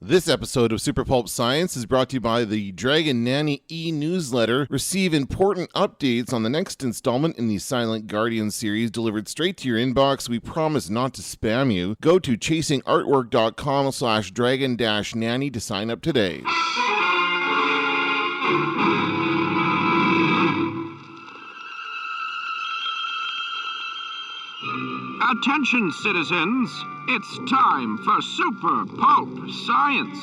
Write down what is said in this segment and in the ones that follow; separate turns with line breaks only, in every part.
This episode of Super Pulp Science is brought to you by the Dragon Nanny e-newsletter. Receive important updates on the next installment in the Silent Guardian series delivered straight to your inbox. We promise not to spam you. Go to chasingartwork.com/dragon-nanny to sign up today.
Attention, citizens. It's time for Super Pulp Science.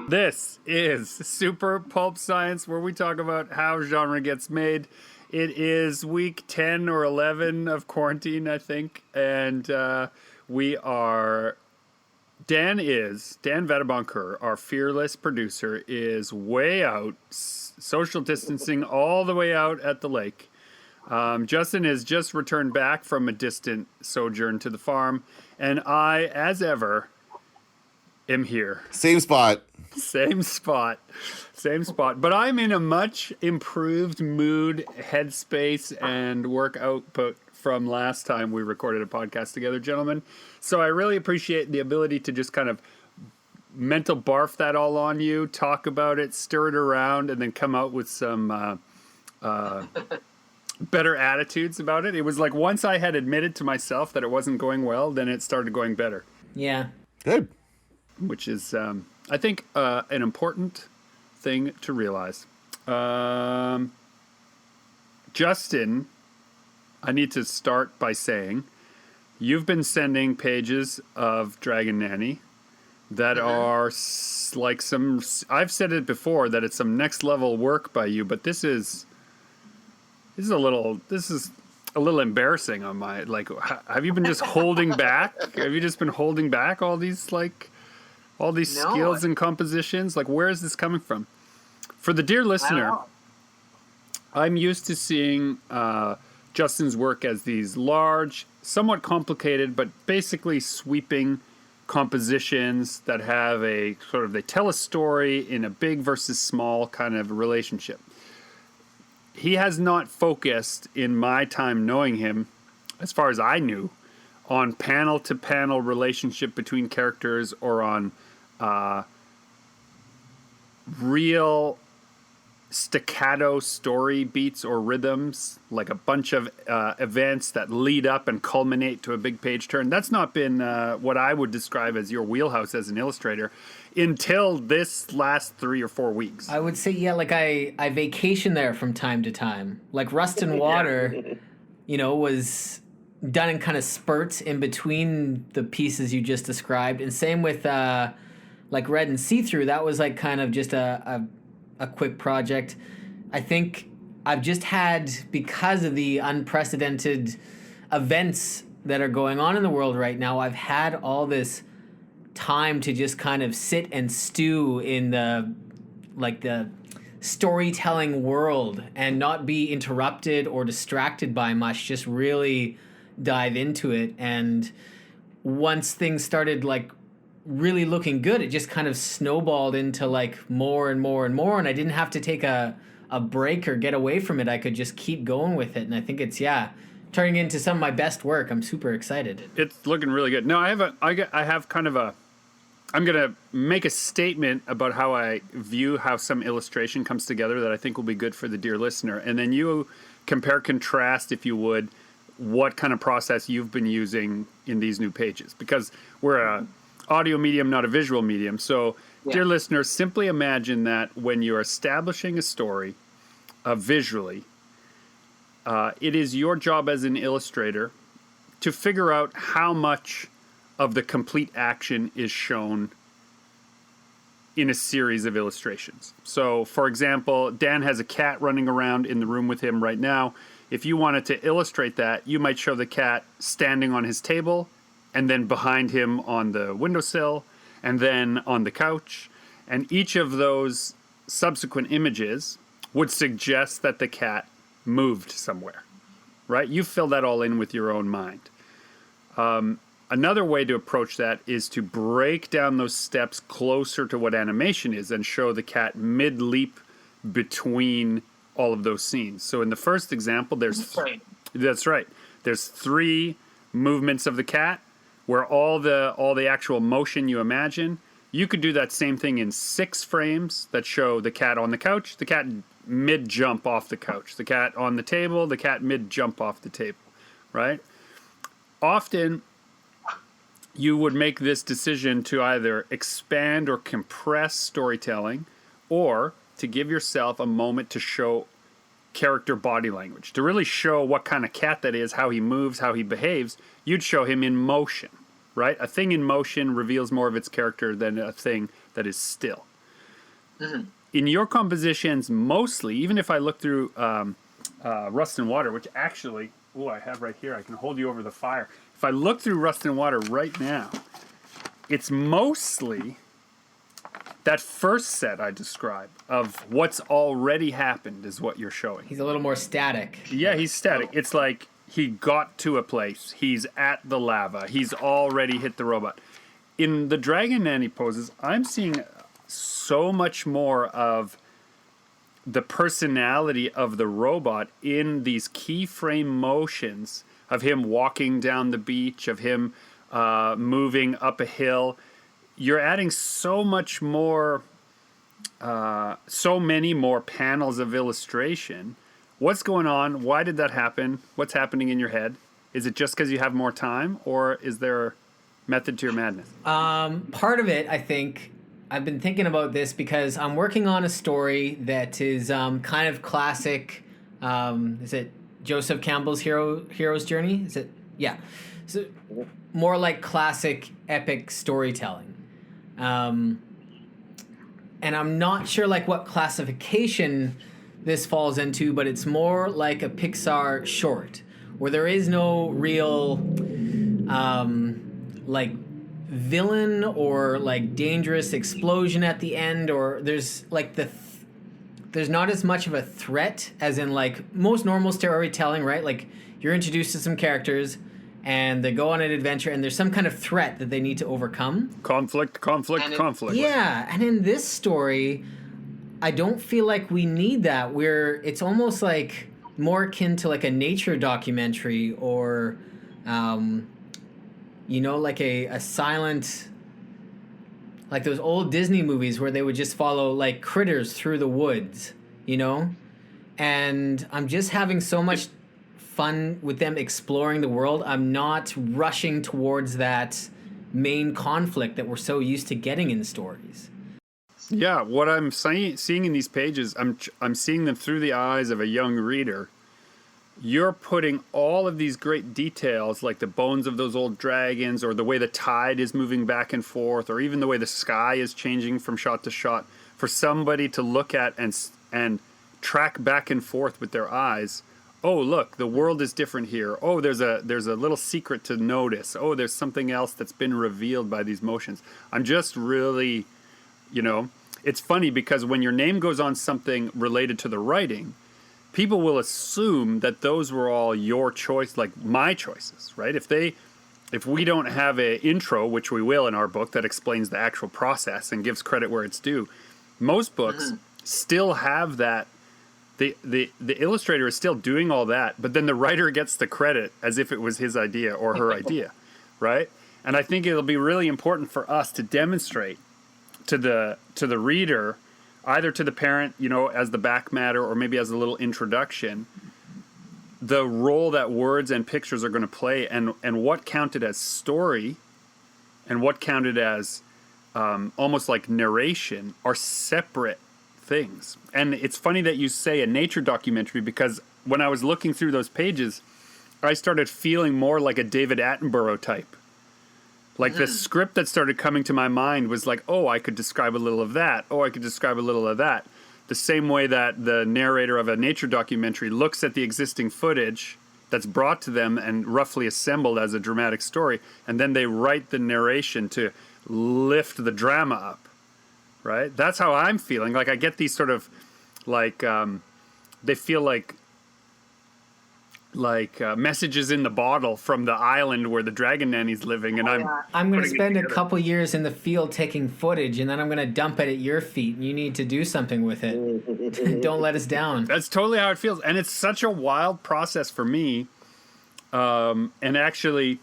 This is Super Pulp Science, where we talk about how genre gets made. It is week 10 or 11 of quarantine, I think. And Dan Vadeboncoeur, our fearless producer, is way out, social distancing all the way out at the lake. Justin has just returned back from a distant sojourn to the farm, and I, as ever, am here.
Same spot.
But I'm in a much improved mood, headspace, and work output from last time we recorded a podcast together, gentlemen. So I really appreciate the ability to just kind of mental barf that all on you, talk about it, stir it around, and then come out with some better attitudes about it. It was like once I had admitted to myself that it wasn't going well, then it started going better.
Yeah.
Good.
Which is, I think, an important thing to realize. Justin, I need to start by saying you've been sending pages of Dragon Nanny that are like some, I've said it before, that it's some next level work by you, but this is a little embarrassing on my, like, have you been just holding back? Have you just been holding back all these skills and compositions? Like, where is this coming from? For the dear listener, I'm used to seeing Justin's work as these large, somewhat complicated, but basically sweeping compositions that have a sort of, they tell a story in a big versus small kind of relationship. He has not focused, in my time knowing him, as far as I knew, on panel-to-panel relationship between characters or on real staccato story beats or rhythms, like a bunch of events that lead up and culminate to a big page turn. That's not been what I would describe as your wheelhouse as an illustrator until this last 3 or 4 weeks.
I would say, yeah, like I vacation there from time to time. Like Rust and Water, was done in kind of spurts in between the pieces you just described. And same with like Red and See-Through. That was like kind of just a quick project. I think I've just had, because of the unprecedented events that are going on in the world right now, I've had all this time to just kind of sit and stew in the storytelling world and not be interrupted or distracted by much, just really dive into it. And once things started like really looking good, it just kind of snowballed into like more and more and more, and I didn't have to take a break or get away from it. I could just keep going with it, and I think it's turning into some of my best work. I'm super excited.
It's looking really good. No, I'm going to make a statement about how I view how some illustration comes together that I think will be good for the dear listener. And then you compare, contrast, if you would, what kind of process you've been using in these new pages. Because we're a audio medium, not a visual medium. So, dear listeners, simply imagine that when you're establishing a story visually, it is your job as an illustrator to figure out how much of the complete action is shown in a series of illustrations. So, for example, Dan has a cat running around in the room with him right now. If you wanted to illustrate that, you might show the cat standing on his table, and then behind him on the windowsill, and then on the couch. And each of those subsequent images would suggest that the cat moved somewhere, right? You fill that all in with your own mind. Another way to approach that is to break down those steps closer to what animation is and show the cat mid-leap between all of those scenes. So in the first example, that's right. There's 3 movements of the cat where all the actual motion you imagine, you could do that same thing in 6 frames that show the cat on the couch, the cat mid-jump off the couch, the cat on the table, the cat mid-jump off the table, right? Often, you would make this decision to either expand or compress storytelling, or to give yourself a moment to show character body language, to really show what kind of cat that is, how he moves, how he behaves. You'd show him in motion, right? A thing in motion reveals more of its character than a thing that is still. Mm-hmm. In your compositions, mostly, even if I look through Rust and Water, which actually, I have right here, I can hold you over the fire. If I look through Rust and Water right now, it's mostly that first set I describe of what's already happened is what you're showing.
He's a little more static.
Yeah, he's static. It's like he got to a place. He's at the lava. He's already hit the robot. In the Dragon Nanny poses, I'm seeing so much more of the personality of the robot in these keyframe motions of him walking down the beach, of him moving up a hill. You're adding so much more, so many more panels of illustration. What's going on? Why did that happen? What's happening in your head? Is it just because you have more time, or is there a method to your madness?
Part of it, I think, I've been thinking about this because I'm working on a story that is kind of classic. Is it Joseph Campbell's Hero's Journey? Is it? Yeah. So more like classic epic storytelling. And I'm not sure like what classification this falls into, but it's more like a Pixar short where there is no real like villain or like dangerous explosion at the end, or there's like there's not as much of a threat as in like most normal storytelling, right? Like you're introduced to some characters and they go on an adventure and there's some kind of threat that they need to overcome.
Conflict.
Yeah, and in this story, I don't feel like we need that. It's almost like more akin to like a nature documentary or, like a silent, like those old Disney movies where they would just follow like critters through the woods, And I'm just having so much fun with them exploring the world. I'm not rushing towards that main conflict that we're so used to getting in stories.
Yeah, what I'm seeing in these pages, I'm seeing them through the eyes of a young reader. You're putting all of these great details, like the bones of those old dragons, or the way the tide is moving back and forth, or even the way the sky is changing from shot to shot, for somebody to look at and track back and forth with their eyes. Oh, look, the world is different here. Oh, there's a little secret to notice. Oh, there's something else that's been revealed by these motions. I'm just really, it's funny because when your name goes on something related to the writing, people will assume that those were all your choice, like my choices, right? If we don't have an intro, which we will in our book, that explains the actual process and gives credit where it's due, most books still have that. The illustrator is still doing all that, but then the writer gets the credit as if it was his idea or her idea, right? And I think it'll be really important for us to demonstrate to the reader, either to the parent, as the back matter or maybe as a little introduction, the role that words and pictures are going to play, and what counted as story and what counted as almost like narration are separate things. And it's funny that you say a nature documentary, because when I was looking through those pages, I started feeling more like a David Attenborough type. Like the script that started coming to my mind was like, oh, I could describe a little of that. Oh, I could describe a little of that. The same way that the narrator of a nature documentary looks at the existing footage that's brought to them and roughly assembled as a dramatic story, and then they write the narration to lift the drama up. Right? That's how I'm feeling. Like I get these sort of like they feel like messages in the bottle from the island where the dragon nanny's living, and
I'm going to spend a couple years in the field taking footage, and then I'm going to dump it at your feet, and you need to do something with it. Don't let us down.
That's totally how it feels, and it's such a wild process for me. And actually,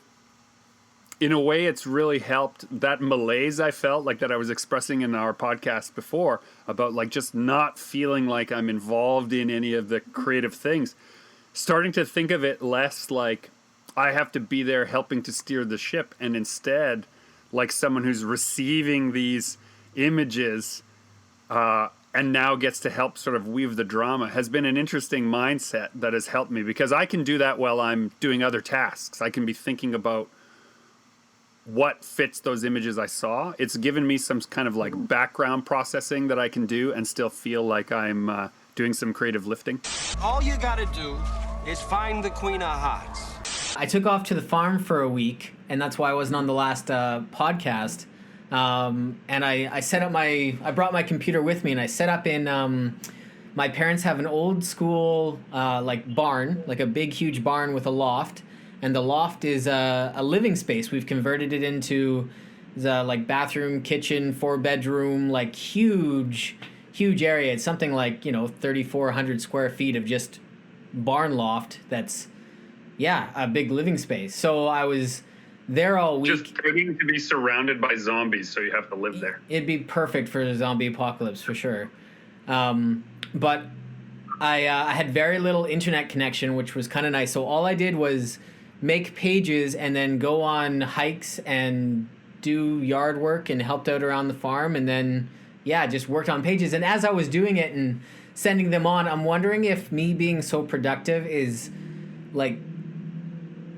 in a way, it's really helped that malaise I felt, like that I was expressing in our podcast before, about like just not feeling like I'm involved in any of the creative things. Starting to think of it less like I have to be there helping to steer the ship, and instead like someone who's receiving these images and now gets to help sort of weave the drama, has been an interesting mindset that has helped me, because I can do that while I'm doing other tasks. I can be thinking about what fits those images I saw. It's given me some kind of like background processing that I can do and still feel like I'm doing some creative lifting.
All you gotta do is find the Queen of Hearts.
I took off to the farm for a week, and that's why I wasn't on the last podcast. And I set up I brought my computer with me, and I set up in, my parents have an old school, like barn, like a big, huge barn with a loft. And the loft is a living space. We've converted it into the like bathroom, kitchen, 4-bedroom, like huge area. It's something like, 3,400 square feet of just barn loft. That's, a big living space. So I was there all week.
Just begging to be surrounded by zombies, so you have to live there.
It'd be perfect for a zombie apocalypse for sure. But I had very little internet connection, which was kind of nice. So all I did was make pages and then go on hikes and do yard work and helped out around the farm, and then just worked on pages. And as I was doing it and sending them on, I'm wondering if me being so productive is like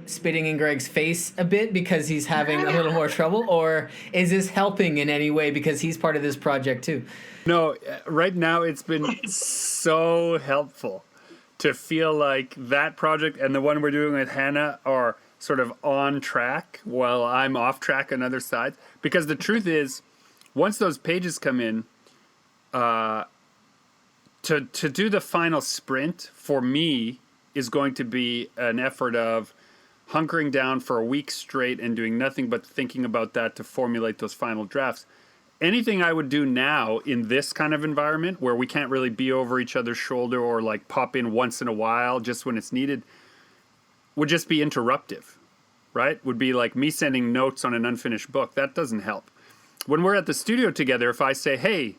spitting in Greg's face a bit because he's having a little more trouble, or is this helping in any way because he's part of this project too?
No, right now it's been so helpful to feel like that project and the one we're doing with Hannah are sort of on track while I'm off track on other sides. Because the truth is, once those pages come in, to do the final sprint for me is going to be an effort of hunkering down for a week straight and doing nothing but thinking about that to formulate those final drafts. Anything I would do now in this kind of environment where we can't really be over each other's shoulder or like pop in once in a while just when it's needed would just be interruptive, right? Would be like me sending notes on an unfinished book. That doesn't help. When we're at the studio together, if I say, hey,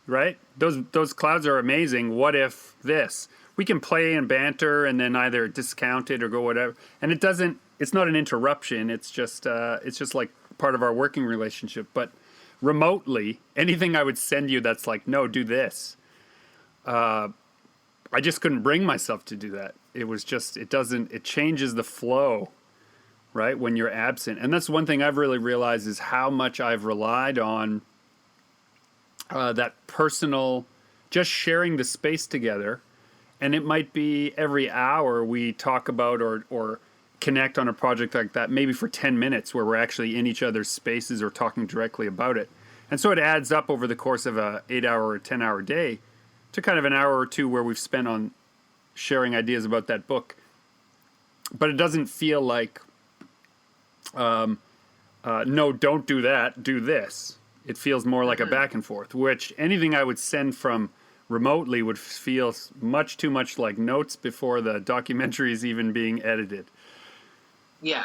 right, those clouds are amazing, what if this? We can play and banter and then either discount it or go whatever. And it's not an interruption. It's just like part of our working relationship. But remotely, anything I would send you that's like, no, do this. I just couldn't bring myself to do that. It was just, it changes the flow, right? When you're absent. And that's one thing I've really realized is how much I've relied on that personal, just sharing the space together. And it might be every hour we talk about or connect on a project like that, maybe for 10 minutes where we're actually in each other's spaces or talking directly about it. And so it adds up over the course of a 8-hour or 10-hour day to kind of an hour or two where we've spent on sharing ideas about that book. But it doesn't feel like, no, don't do that, do this. It feels more like a back and forth, which anything I would send from remotely would feel much too much like notes before the documentary is even being edited.
Yeah.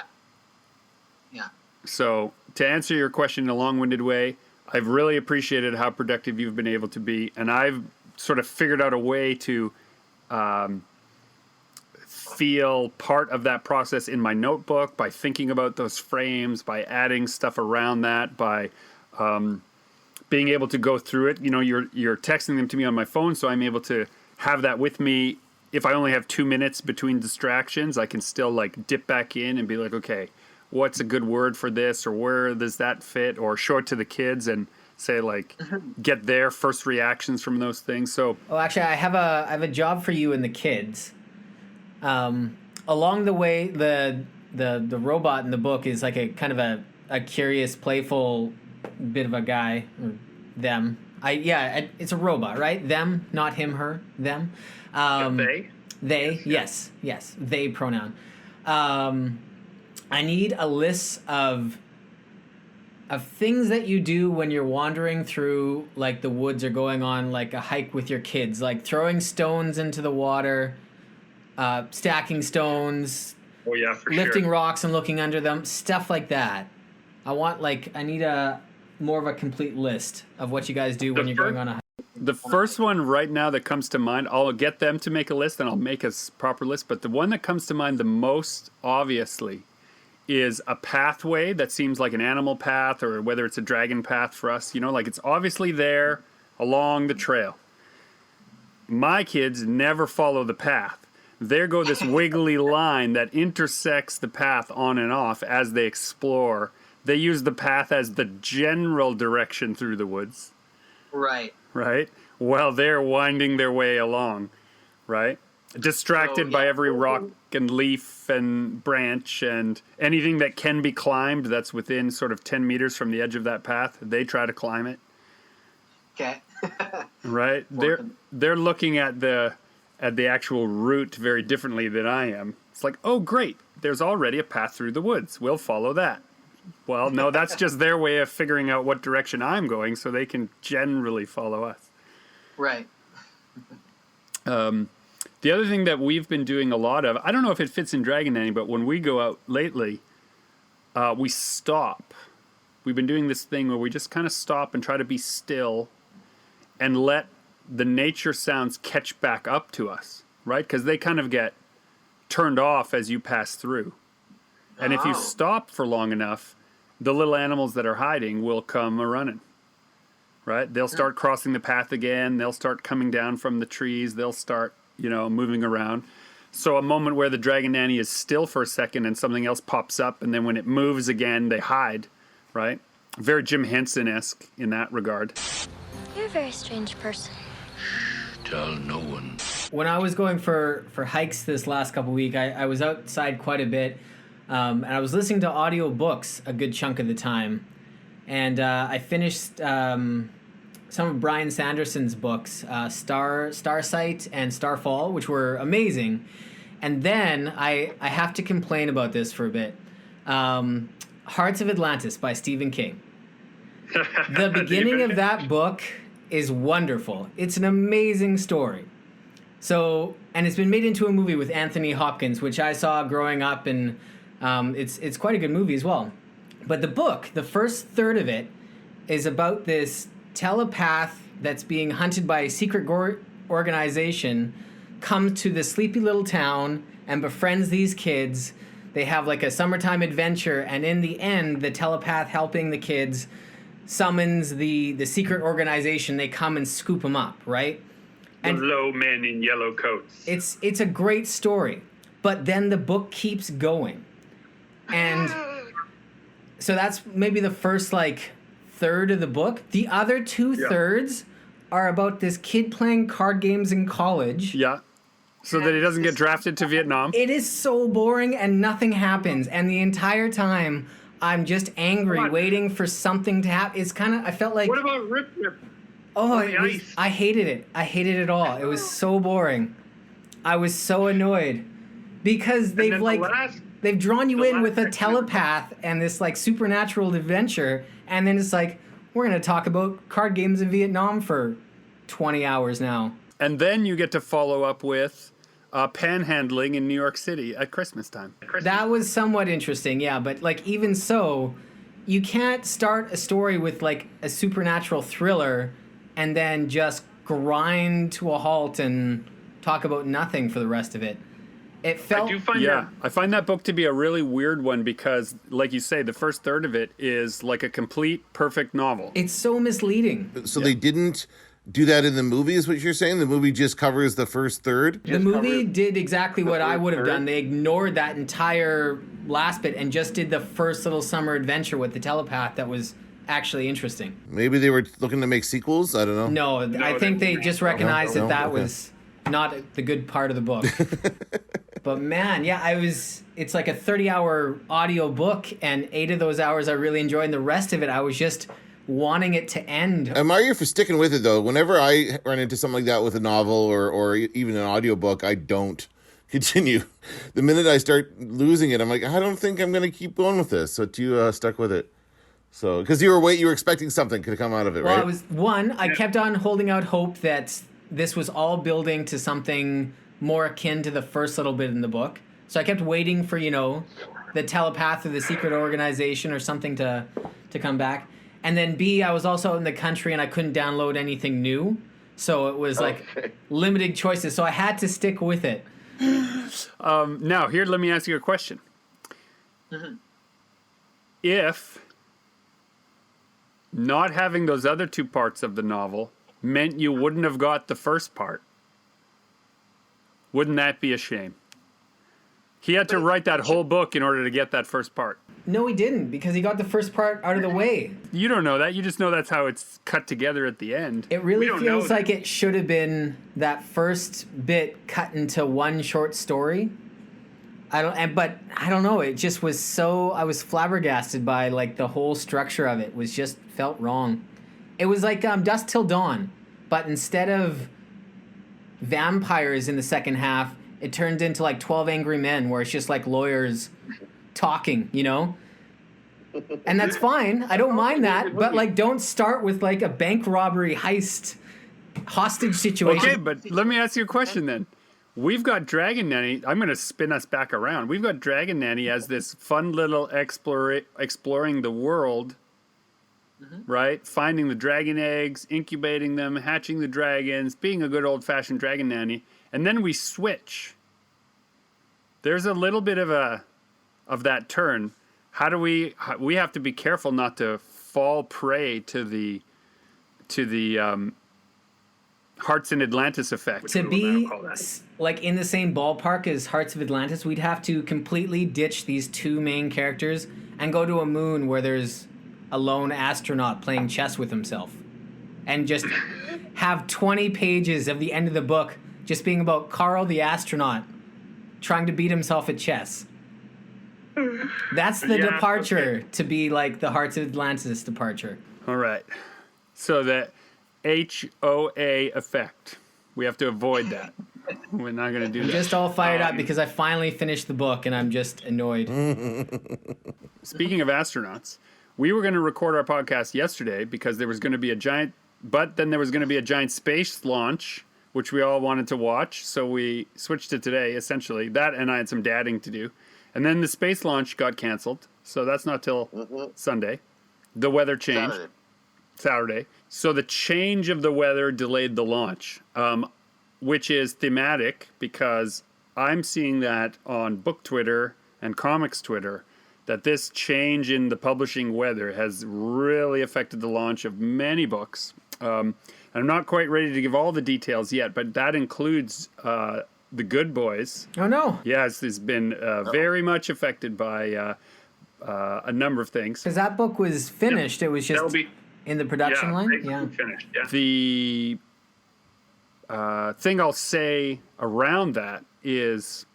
So to answer your question in a long-winded way, I've really appreciated how productive you've been able to be, and I've sort of figured out a way to feel part of that process in my notebook by thinking about those frames, by adding stuff around that, by being able to go through it. You're texting them to me on my phone, so I'm able to have that with me. If I only have 2 minutes between distractions, I can still like dip back in and be like, okay, what's a good word for this, or where does that fit, or show it to the kids and say like, get their first reactions from those things. So,
actually, I have a job for you and the kids. Along the way, the robot in the book is like a kind of a curious, playful bit of a guy, or them. It's a robot, right? Them, not him, her, them. They, yes, they pronoun. I need a list of things that you do when you're wandering through like the woods or going on like a hike with your kids, like throwing stones into the water, stacking stones,
for
lifting
sure.
rocks and looking under them, stuff like that. I need a more of a complete list of what you guys do when you're going on a hike.
The first one right now that comes to mind, I'll get them to make a list and I'll make a proper list. But the one that comes to mind the most obviously is a pathway that seems like an animal path, or whether it's a dragon path for us, like it's obviously there along the trail. My kids never follow the path. There go this wiggly line that intersects the path on and off as they explore. They use the path as the general direction through the woods.
Right.
Right? While they're winding their way along. Right? Distracted by every rock and leaf and branch and anything that can be climbed that's within sort of 10 meters from the edge of that path. They try to climb it.
Okay.
Right? They're looking at the actual route very differently than I am. It's like, oh, great. There's already a path through the woods. We'll follow that. Well, no, that's just their way of figuring out what direction I'm going so they can generally follow us.
Right.
The other thing that we've been doing a lot of, I don't know if it fits in Dragon Nanny, but when we go out lately, we stop. We've been doing this thing where we just kind of stop and try to be still and let the nature sounds catch back up to us, right? Because they kind of get turned off as you pass through. And if you stop for long enough, the little animals that are hiding will come a-running, right? They'll start crossing the path again. They'll start coming down from the trees. They'll start, moving around. So a moment where the Dragon Nanny is still for a second and something else pops up, and then when it moves again, they hide, right? Very Jim Henson-esque in that regard.
You're a very strange person.
Tell no one.
When I was going for hikes this last couple weeks, I was outside quite a bit, and I was listening to audiobooks a good chunk of the time. And I finished some of Brian Sanderson's books, Starsight and Starfall, which were amazing. And then I have to complain about this for a bit. Hearts of Atlantis by Stephen King. The beginning of that book is wonderful. It's an amazing story. So, and it's been made into a movie with Anthony Hopkins, which I saw growing up, and it's quite a good movie as well. But the book, the first third of it, is about this telepath that's being hunted by a secret organization, comes to this sleepy little town and befriends these kids. They have like a summertime adventure, and in the end, the telepath helping the kids summons the secret organization. They come and scoop them up, right?
The low men in yellow coats.
It's a great story, but then the book keeps going. And so that's maybe the first third of the book. The other two thirds are about this kid playing card games in college.
Yeah. So that he doesn't get drafted to Vietnam.
It is so boring and nothing happens. And the entire time I'm just angry, waiting for something to happen. It's kind of, I felt like...
What about Rip Rip?
Oh, I hated it. I hated it all. It was so boring. I was so annoyed. Because they've drawn you in with a telepath and this supernatural adventure, and then it's we're going to talk about card games in Vietnam for 20 hours now.
And then you get to follow up with panhandling in New York City at Christmas time.
That was somewhat interesting, yeah, but even so, you can't start a story with a supernatural thriller and then just grind to a halt and talk about nothing for the rest of it. It felt...
I find that book to be a really weird one because, like you say, the first third of it is like a complete, perfect novel.
It's so misleading.
So they didn't do that in the movie, is what you're saying? The movie just covers the first third?
The movie did exactly what I would have done. They ignored that entire last bit and just did the first little summer adventure with the telepath that was actually interesting.
Maybe they were looking to make sequels? I don't know.
No, I think they just recognized that was not the good part of the book. But man, yeah, it's like a 30-hour audio book, and 8 of those hours I really enjoyed, and the rest of it I was just wanting it to end.
I admire you for sticking with it, though. Whenever I run into something like that with a novel or even an audiobook, I don't continue. The minute I start losing it, I'm like, I don't think I'm going to keep going with this. So you stuck with it. So, because you were expecting something to come out of it, right?
Well, I kept on holding out hope that this was all building to something more akin to the first little bit in the book. So I kept waiting for, the telepath or the secret organization or something to come back. And then B, I was also in the country and I couldn't download anything new. So it was like limited choices. So I had to stick with it.
Now, here, let me ask you a question. Mm-hmm. If not having those other two parts of the novel meant you wouldn't have got the first part, wouldn't that be a shame? He had to write that whole book in order to get that first part.
No, he didn't, because he got the first part out of the way.
You don't know that. You just know that's how it's cut together at the end.
It really feels like it should have been that first bit cut into one short story. But I don't know. It just was so. I was flabbergasted by like the whole structure of it. Was just felt wrong. It was like Dusk Till Dawn, but instead of vampires in the second half, it turned into like 12 Angry Men, where it's just like lawyers talking, you know? And that's fine. I don't mind that. But like, don't start with like a bank robbery heist hostage situation.
Okay, but let me ask you a question then. We've got Dragon Nanny. I'm going to spin us back around. We've got Dragon Nanny as this fun little exploring the world, right? Finding the dragon eggs, incubating them, hatching the dragons, being a good old-fashioned Dragon Nanny. And then we switch. There's a little bit of that turn. How do we have to be careful not to fall prey to the Hearts in Atlantis effect.
To be like in the same ballpark as Hearts of Atlantis, we'd have to completely ditch these two main characters and go to a moon where there's a lone astronaut playing chess with himself, and just have 20 pages of the end of the book just being about Carl the astronaut trying to beat himself at chess. That's the departure to be like the Hearts of Atlantis departure.
All right. So the HOA effect. We have to avoid that. We're not going to do that.
I'm just all fired up because I finally finished the book and I'm just annoyed.
Speaking of astronauts, we were going to record our podcast yesterday because there was going to be a giant, but then there was going to be a giant space launch, which we all wanted to watch. So we switched to today, essentially. That and I had some dadding to do. And then the space launch got canceled. So that's not till Sunday. The weather changed. Saturday. So the change of the weather delayed the launch, which is thematic because I'm seeing that on book Twitter and comics Twitter, that this change in the publishing weather has really affected the launch of many books. I'm not quite ready to give all the details yet, but that includes The Good Boys.
Oh, no.
Yes, it's been very much affected by a number of things.
Because that book was finished. It was just in the production line? Yeah.
Finished, yeah. The thing I'll say around that is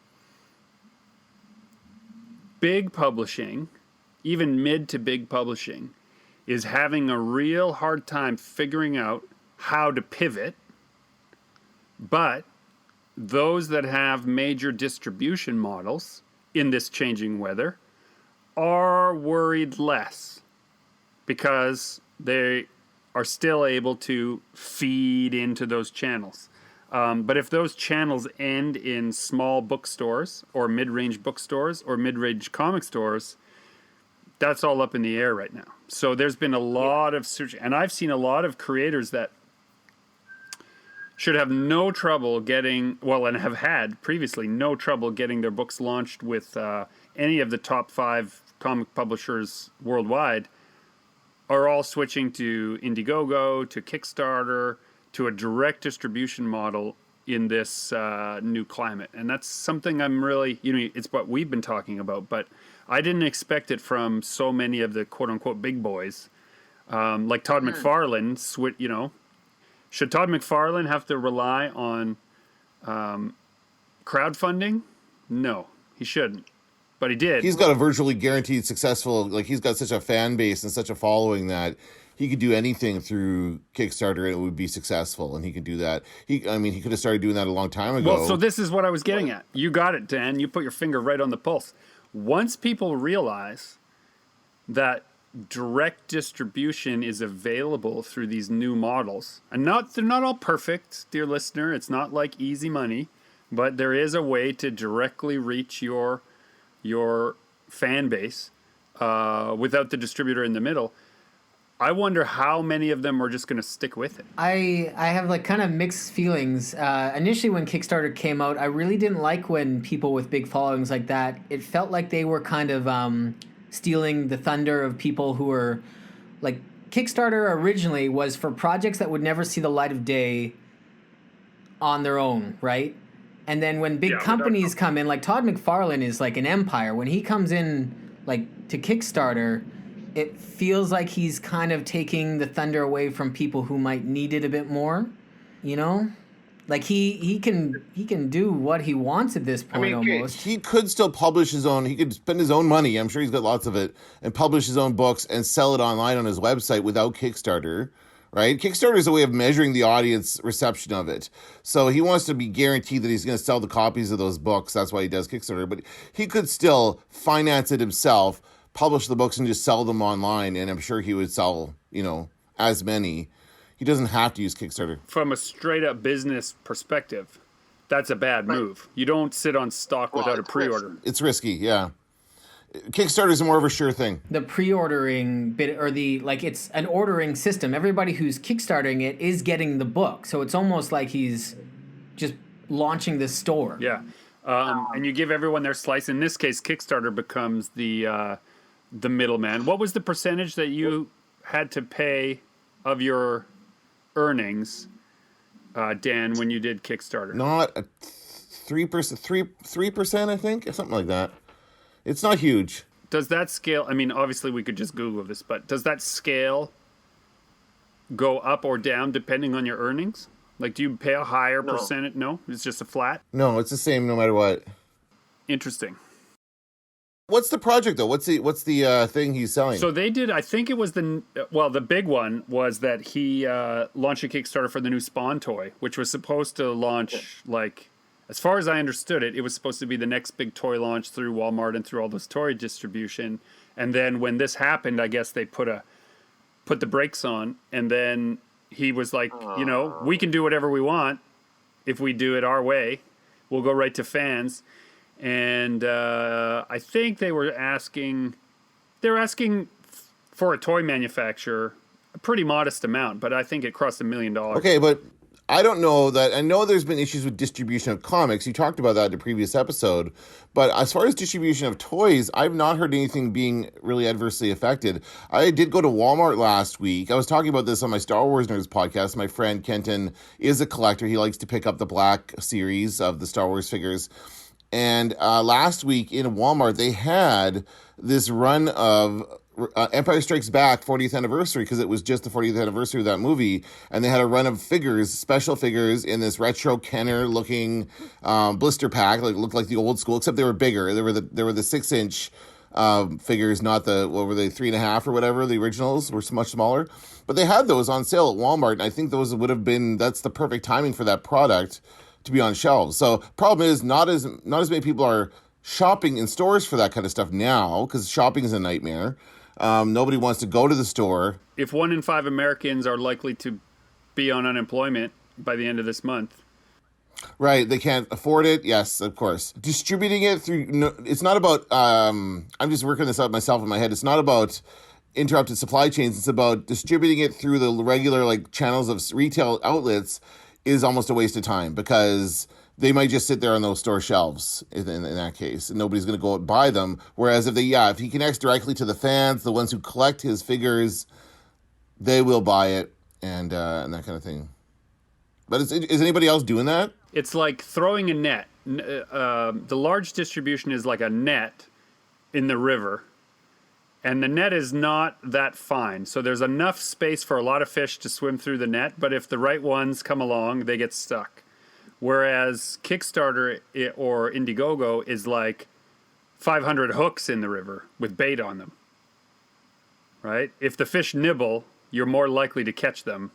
big publishing, even mid to big publishing, is having a real hard time figuring out how to pivot. But those that have major distribution models in this changing weather are worried less because they are still able to feed into those channels. But if those channels end in small bookstores or mid-range bookstores or mid-range comic stores, that's all up in the air right now. So there's been a lot of search, and I've seen a lot of creators that should have no trouble getting, well, and have had previously no trouble getting their books launched with any of the top 5 comic publishers worldwide, are all switching to Indiegogo, to Kickstarter, to a direct distribution model in this new climate. And that's something I'm really, it's what we've been talking about, but I didn't expect it from so many of the quote-unquote big boys. Like Todd McFarlane, should Todd McFarlane have to rely on crowdfunding? No, he shouldn't. But he did.
He's got a virtually guaranteed successful, he's got such a fan base and such a following that he could do anything through Kickstarter and it would be successful, and he could do that. He could have started doing that a long time ago.
Well, so this is what I was getting at. You got it, Dan. You put your finger right on the pulse. Once people realize that direct distribution is available through these new models, and they're not all perfect, dear listener. It's not like easy money, but there is a way to directly reach your fan base without the distributor in the middle. I wonder how many of them are just going to stick with it.
I have like kind of mixed feelings. Initially, when Kickstarter came out, I really didn't like when people with big followings like that. It felt like they were kind of stealing the thunder of people who were like Kickstarter originally was for projects that would never see the light of day on their own, right? And then when big companies come in, like Todd McFarlane is like an empire. When he comes in like to Kickstarter, it feels like he's kind of taking the thunder away from people who might need it a bit more, you know? Like he can do what he wants at this point almost.
He could still publish his own, he could spend his own money, I'm sure he's got lots of it, and publish his own books and sell it online on his website without Kickstarter, right? Kickstarter is a way of measuring the audience reception of it. So he wants to be guaranteed that he's going to sell the copies of those books. That's why he does Kickstarter. But he could still finance it himself, publish the books and just sell them online, and I'm sure he would sell, as many. He doesn't have to use Kickstarter.
From a straight-up business perspective, that's a bad move. You don't sit on stock without a pre-order.
It's risky, yeah. Kickstarter is more of a sure thing.
The pre-ordering bit, or it's an ordering system. Everybody who's Kickstarting it is getting the book, so it's almost like he's just launching this store.
Yeah, and you give everyone their slice. In this case, Kickstarter becomes the middleman. What was the percentage that you had to pay of your earnings, Dan, when you did Kickstarter?
Not a 3%, 3%, I think, or something like that. It's not huge.
Does that scale? I mean, obviously we could just Google this, but does that scale go up or down depending on your earnings? Like, do you pay a higher percentage? No, it's just a flat.
No, it's the same no matter what.
Interesting.
What's the project though? What's the thing he's selling?
So they did. I think it was the big one was that he launched a Kickstarter for the new Spawn toy, which was supposed to launch as far as I understood it, it was supposed to be the next big toy launch through Walmart and through all this toy distribution. And then when this happened, I guess they put the brakes on, and then he was like, we can do whatever we want if we do it our way. We'll go right to fans. And I think they were asking for a toy manufacturer a pretty modest amount, but I think it crossed $1 million.
Okay, but I don't know that. I know there's been issues with distribution of comics. You talked about that in a previous episode. But as far as distribution of toys, I've not heard anything being really adversely affected. I did go to Walmart last week. I was talking about this on my Star Wars Nerds podcast. My friend Kenton is a collector. He likes to pick up the Black series of the Star Wars figures. And last week in Walmart, they had this run of Empire Strikes Back 40th anniversary, because it was just the 40th anniversary of that movie, and they had a run of figures, special figures, in this retro Kenner looking blister pack, looked like the old school, except they were bigger. They were the 6-inch figures, not the 3.5 or whatever. The originals were much smaller, but they had those on sale at Walmart, and I think those would have been, that's the perfect timing for that product to be on shelves. So problem is not as many people are shopping in stores for that kind of stuff now, because shopping is a nightmare. Nobody wants to go to the store.
If 1 in 5 Americans are likely to be on unemployment by the end of this month.
Right, they can't afford it. Yes, of course. Distributing it through, it's not about, I'm just working this out myself in my head. It's not about interrupted supply chains. It's about distributing it through the regular channels of retail outlets is almost a waste of time, because they might just sit there on those store shelves in that case, and nobody's going to go out and buy them. Whereas if he connects directly to the fans, the ones who collect his figures, they will buy it and that kind of thing. But is anybody else doing that?
It's like throwing a net. The large distribution is like a net in the river, and the net is not that fine. So there's enough space for a lot of fish to swim through the net, but if the right ones come along, they get stuck. Whereas Kickstarter or Indiegogo is like 500 hooks in the river with bait on them, right? If the fish nibble, you're more likely to catch them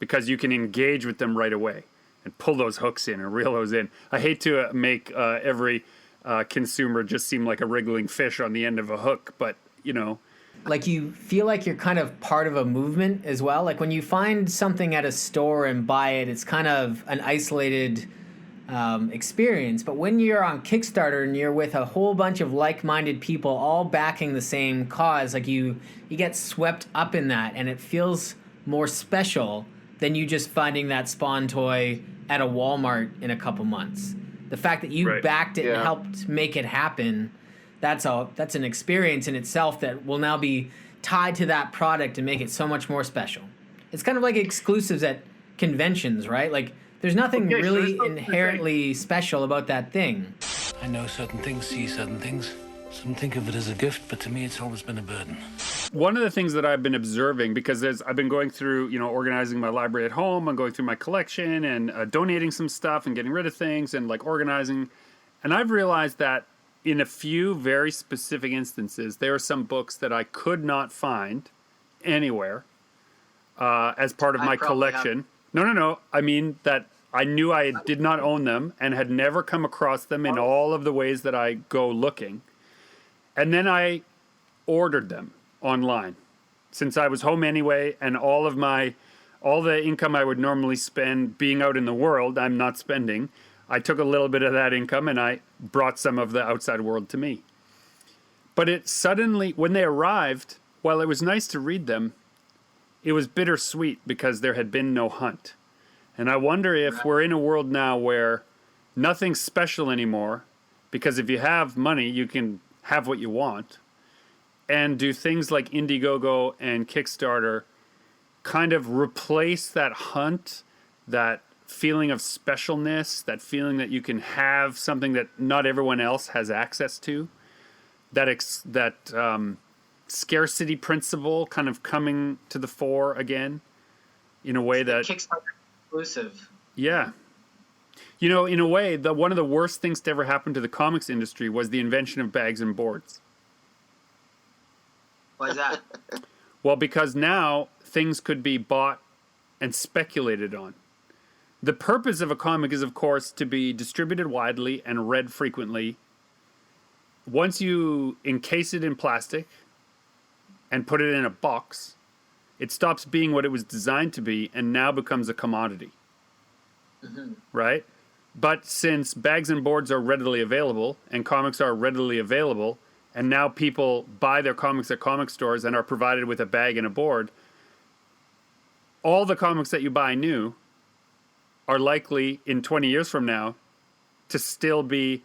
because you can engage with them right away and pull those hooks in and reel those in. I hate to make every consumer just seem like a wriggling fish on the end of a hook, but,
Like, you feel like you're kind of part of a movement as well. Like, when you find something at a store and buy it, it's kind of an isolated experience. But when you're on Kickstarter and you're with a whole bunch of like-minded people all backing the same cause, like you get swept up in that, and it feels more special than you just finding that Spawn toy at a Walmart in a couple months. The fact that you backed it and helped make it happen, that's an experience in itself that will now be tied to that product and make it so much more special. It's kind of like exclusives at conventions, right? Like, there's nothing really inherently special about that thing.
I know certain things, see certain things. Some think of it as a gift, but to me it's always been a burden.
One of the things that I've been observing, because I've been going through, organizing my library at home, I'm going through my collection and donating some stuff and getting rid of things and like organizing. And I've realized that in a few very specific instances, there are some books that I could not find anywhere as part of my collection. No. I mean that I knew I did not own them and had never come across them in all of the ways that I go looking. And then I ordered them online since I was home anyway, and all the income I would normally spend being out in the world, I'm not spending. I took a little bit of that income and I brought some of the outside world to me. But it suddenly, when they arrived, while it was nice to read them, it was bittersweet because there had been no hunt. And I wonder if we're in a world now where nothing's special anymore, because if you have money, you can have what you want. And do things like Indiegogo and Kickstarter kind of replace that hunt, that feeling of specialness, that feeling that you can have something that not everyone else has access to, that scarcity principle kind of coming to the fore again in a way that
Kickstarter exclusive.
Yeah. In a way, one of the worst things to ever happen to the comics industry was the invention of bags and boards.
Why is that?
Well, because now things could be bought and speculated on. The purpose of a comic is, of course, to be distributed widely and read frequently. Once you encase it in plastic and put it in a box, it stops being what it was designed to be and now becomes a commodity. Mm-hmm. Right? But since bags and boards are readily available and comics are readily available, and now people buy their comics at comic stores and are provided with a bag and a board, all the comics that you buy new are likely in 20 years from now to still be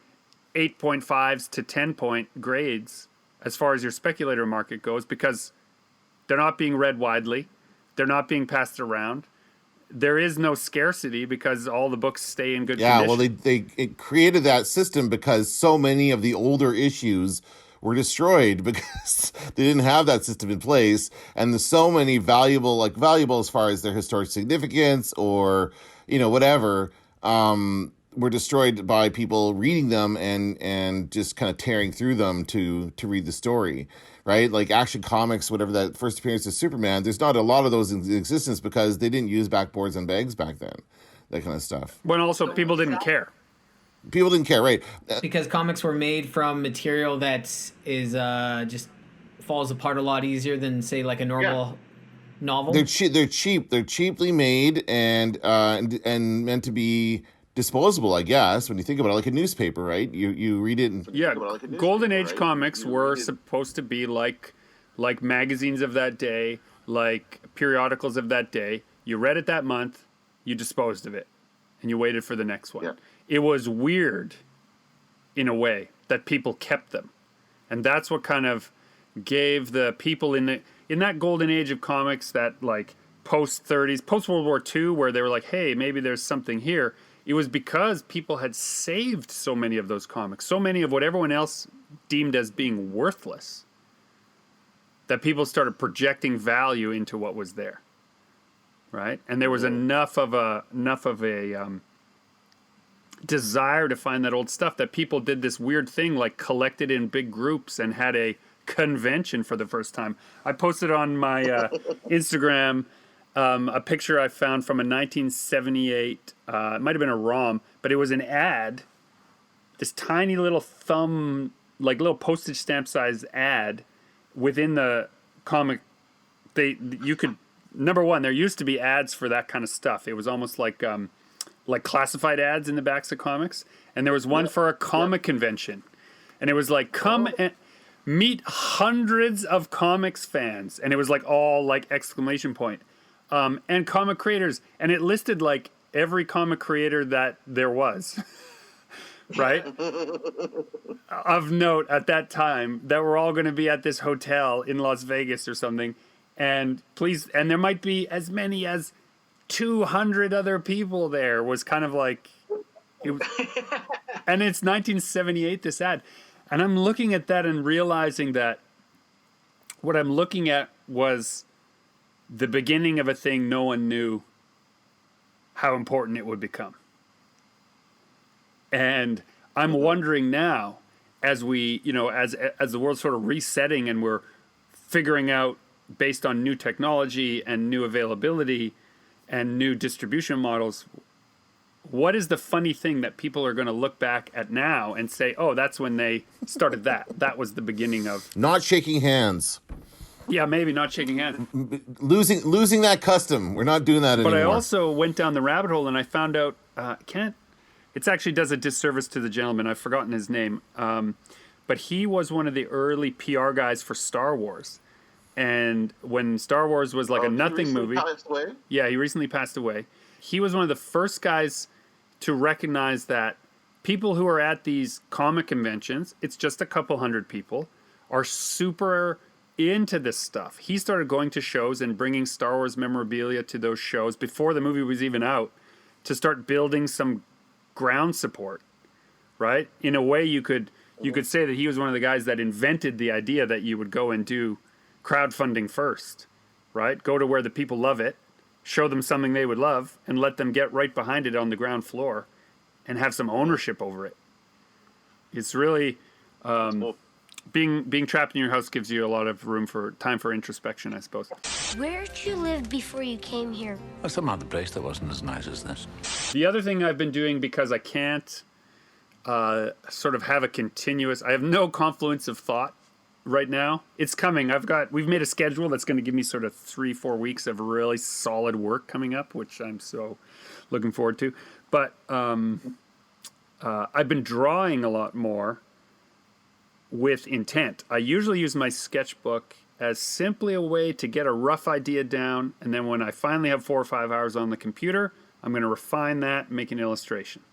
8.5s to 10-point grades as far as your speculator market goes, because they're not being read widely, they're not being passed around. There is no scarcity because all the books stay in good condition.
Well, it created that system because so many of the older issues were destroyed because they didn't have that system in place, and there's so many valuable as far as their historic significance or whatever, were destroyed by people reading them and just kind of tearing through them to read the story, right? Like Action Comics, whatever, that first appearance of Superman, there's not a lot of those in existence because they didn't use backboards and bags back then, that kind of stuff.
When also people didn't care.
People didn't care, right?
Because comics were made from material that is just falls apart a lot easier than, say, like a normal novel.
They're cheap. They're cheaply made and meant to be disposable, I guess, when you think about it, like a newspaper, right? You read it.
Golden Age comics were supposed to be like magazines of that day, like periodicals of that day. You read it that month, you disposed of it, and you waited for the next one. Yeah. It was weird, in a way, that people kept them. And that's what kind of gave the people in that golden age of comics, that like post-30s, post-World War II, where they were like, hey, maybe there's something here. It was because people had saved so many of those comics, so many of what everyone else deemed as being worthless, that people started projecting value into what was there, right? And there was enough of a desire to find that old stuff that people did this weird thing, like collected in big groups and had a convention for the first time. I posted on my Instagram a picture I found from a 1978, it might have been a ROM, but it was an ad, this tiny little little postage stamp size ad within the comic. Number one, there used to be ads for that kind of stuff. It was almost like like classified ads in the backs of comics, and there was one for a comic convention, and it was like, come and meet hundreds of comics fans, and it was like all like exclamation point, and comic creators, and it listed like every comic creator that there was. Right? Of note at that time that we're all going to be at this hotel in Las Vegas or something. And there might be as many as 200 other people there, was kind of like, and it's 1978, this ad. And I'm looking at that and realizing that what I'm looking at was the beginning of a thing no one knew how important it would become. And I'm wondering now, as we, as the world's sort of resetting and we're figuring out, based on new technology and new availability and new distribution models, what is the funny thing that people are going to look back at now and say, oh, that's when they started that. That was the beginning of...
Not shaking hands.
Yeah, maybe not shaking hands.
Losing that custom. We're not doing that anymore.
But I also went down the rabbit hole and I found out, it actually does a disservice to the gentleman. I've forgotten his name. But he was one of the early PR guys for Star Wars. And when Star Wars was like a nothing movie. Yeah, he recently passed away. He was one of the first guys to recognize that people who are at these comic conventions, it's just a couple hundred people, are super into this stuff. He started going to shows and bringing Star Wars memorabilia to those shows before the movie was even out, to start building some ground support, right? In a way, you could say that he was one of the guys that invented the idea that you would go and do crowdfunding first, right? Go to where the people love it, show them something they would love, and let them get right behind it on the ground floor and have some ownership over it. It's really being trapped in your house gives you a lot of time for introspection, I suppose.
Where'd you live before you came here?
Some other place that wasn't as nice as this.
The other thing I've been doing, because I can't sort of have I have no confluence of thought right now. It's coming. We've made a schedule that's going to give me sort of 3-4 weeks of really solid work coming up, which I'm so looking forward to. But I've been drawing a lot more with intent. I usually use my sketchbook as simply a way to get a rough idea down, and then when I finally have 4 or 5 hours on the computer, I'm going to refine that, make an illustration.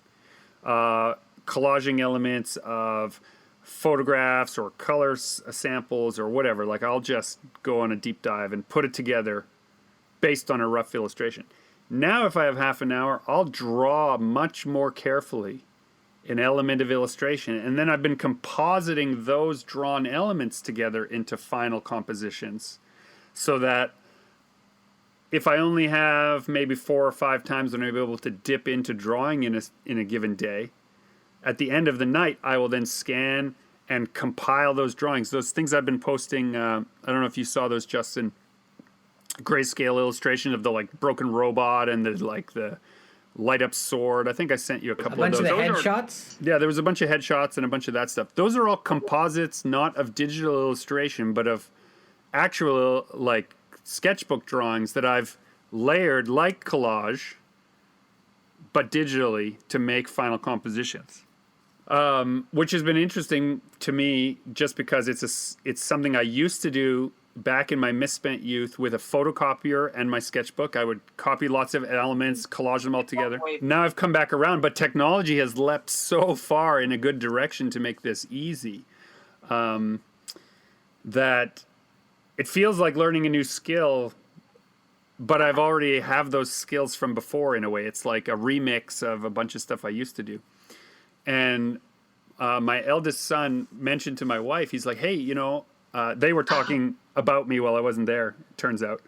Collaging elements of photographs or color samples or whatever. Like, I'll just go on a deep dive and put it together based on a rough illustration. Now, if I have half an hour, I'll draw much more carefully an element of illustration. And then I've been compositing those drawn elements together into final compositions, so that if I only have maybe 4 or 5 times when I'll be able to dip into drawing in a given day, at the end of the night, I will then scan and compile those drawings. Those things I've been posting, I don't know if you saw those, Justin, grayscale illustration of the like broken robot and the light up sword. I think I sent you a couple of those.
A bunch of the headshots?
Yeah, there was a bunch of headshots and a bunch of that stuff. Those are all composites, not of digital illustration, but of actual like sketchbook drawings that I've layered like collage, but digitally, to make final compositions. Which has been interesting to me, just because it's something I used to do back in my misspent youth with a photocopier and my sketchbook. I would copy lots of elements, collage them all together. Now I've come back around, but technology has leapt so far in a good direction to make this easy, that it feels like learning a new skill, but I've already have those skills from before in a way. It's like a remix of a bunch of stuff I used to do. And my eldest son mentioned to my wife, he's like, hey, they were talking about me while I wasn't there, it turns out.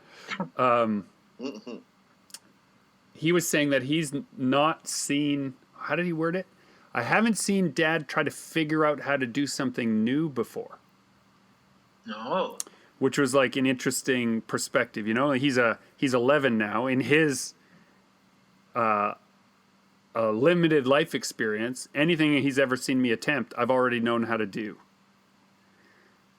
He was saying that he's not seen, how did he word it? I haven't seen Dad try to figure out how to do something new before.
No.
Which was like an interesting perspective. He's 11 now. In his limited life experience, anything he's ever seen me attempt, I've already known how to do.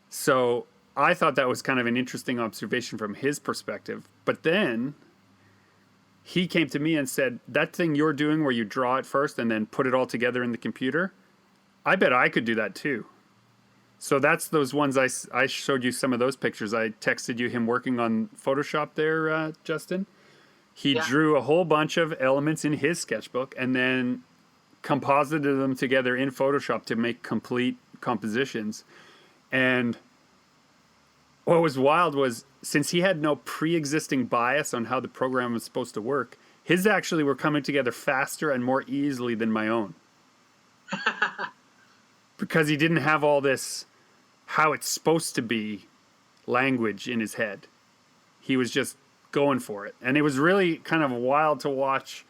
So I thought that was kind of an interesting observation from his perspective. But then he came to me and said, that thing you're doing where you draw it first and then put it all together in the computer, I bet I could do that too. So that's those ones I showed you some of those pictures. I texted you him working on Photoshop there, Justin. He drew a whole bunch of elements in his sketchbook and then composited them together in Photoshop to make complete compositions. And what was wild was, since he had no pre-existing bias on how the program was supposed to work, his actually were coming together faster and more easily than my own. Because he didn't have all this how it's supposed to be language in his head. He was just going for it. And it was really kind of wild to watch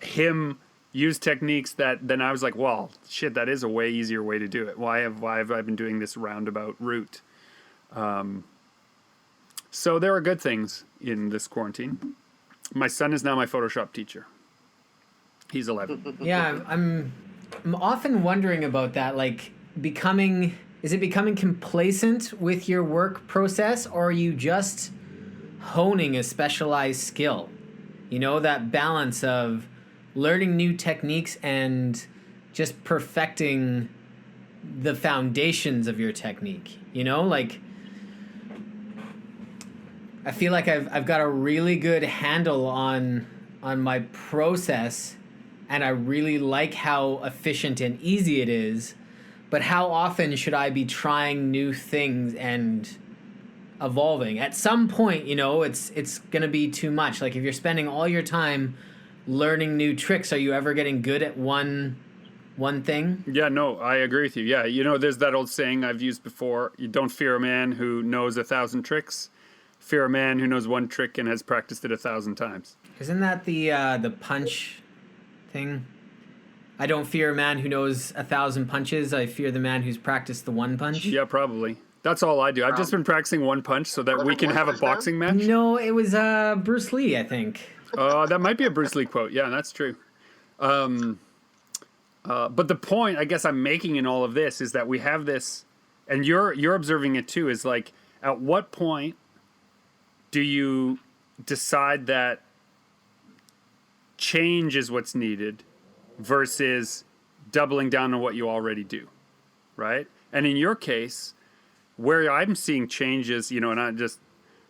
him use techniques that then I was like, well, shit, that is a way easier way to do it. Why have I been doing this roundabout route? So there are good things in this quarantine. My son is now my Photoshop teacher. He's 11.
Yeah, I'm often wondering about that, like is it becoming complacent with your work process, or are you just honing a specialized skill? You know, that balance of learning new techniques and just perfecting the foundations of your technique. You know, like I feel like I've got a really good handle on my process, and I really like how efficient and easy it is. But how often should I be trying new things and evolving? At some point, you know, it's going to be too much. Like if you're spending all your time learning new tricks, are you ever getting good at one thing?
Yeah, no, I agree with you. Yeah, you know, there's that old saying I've used before. You don't fear a man who knows 1,000 tricks. Fear a man who knows one trick and has practiced it 1,000 times.
Isn't that the punch thing? I don't fear a man who knows 1,000 punches. I fear the man who's practiced the one punch.
Yeah, probably. That's all I do. I've just been practicing one punch so that we can have a boxing match.
No, it was Bruce Lee, I think.
That might be a Bruce Lee quote. Yeah, that's true. But the point I guess I'm making in all of this is that we have this, and you're observing it too, is like, at what point do you decide that change is what's needed versus doubling down on what you already do, right? And in your case, where I'm seeing changes, you know, and I'm just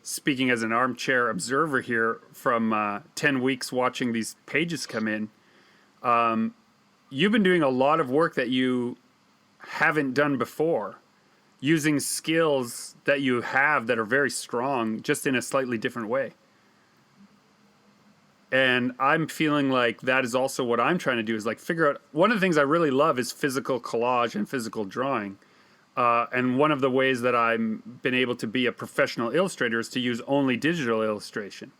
speaking as an armchair observer here from 10 weeks watching these pages come in, you've been doing a lot of work that you haven't done before, using skills that you have that are very strong, just in a slightly different way. And I'm feeling like that is also what I'm trying to do, is like figure out, one of the things I really love is physical collage and physical drawing. And one of the ways that I've been able to be a professional illustrator is to use only digital illustration.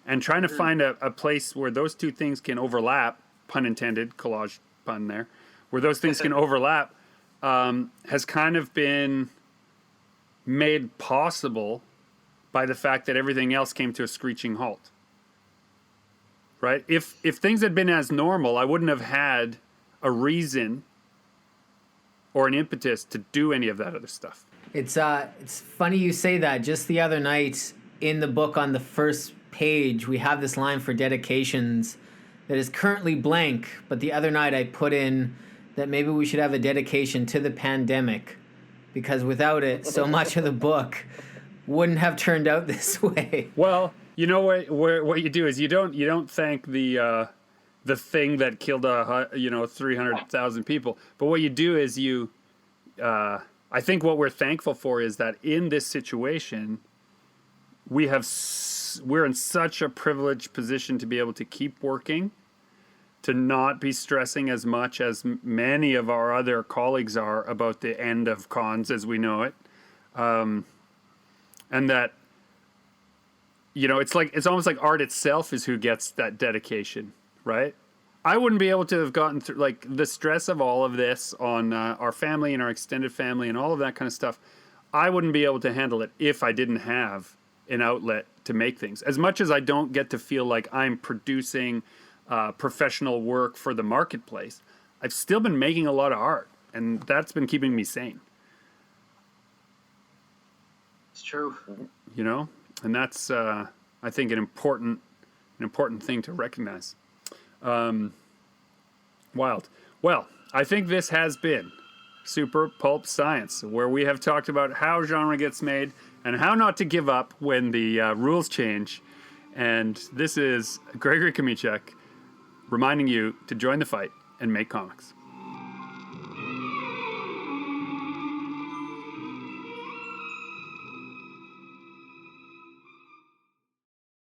And trying to find a place where those two things can overlap, pun intended, collage pun there, where those things can overlap, has kind of been made possible by the fact that everything else came to a screeching halt. Right? If things had been as normal, I wouldn't have had a reason or an impetus to do any of that other stuff.
It's funny you say that. Just the other night in the book on the first page, we have this line for dedications that is currently blank, but the other night I put in that maybe we should have a dedication to the pandemic, because without it, so much of the book wouldn't have turned out this way.
Well, you know what you do is you don't thank the thing that killed 300,000 people, but what you do is I think what we're thankful for is that in this situation we're in such a privileged position to be able to keep working, to not be stressing as much as many of our other colleagues are about the end of cons as we know it, and that, you know, it's almost like art itself is who gets that dedication, right? I wouldn't be able to have gotten through like the stress of all of this on our family and our extended family and all of that kind of stuff. I wouldn't be able to handle it if I didn't have an outlet to make things. As much as I don't get to feel like I'm producing professional work for the marketplace, I've still been making a lot of art, and that's been keeping me sane.
It's true.
You know? And that's, I think, an important an important thing to recognize. Wild. Well, I think this has been Super Pulp Science, where we have talked about how genre gets made and how not to give up when the rules change. And this is Gregory Kamichek reminding you to join the fight and make comics.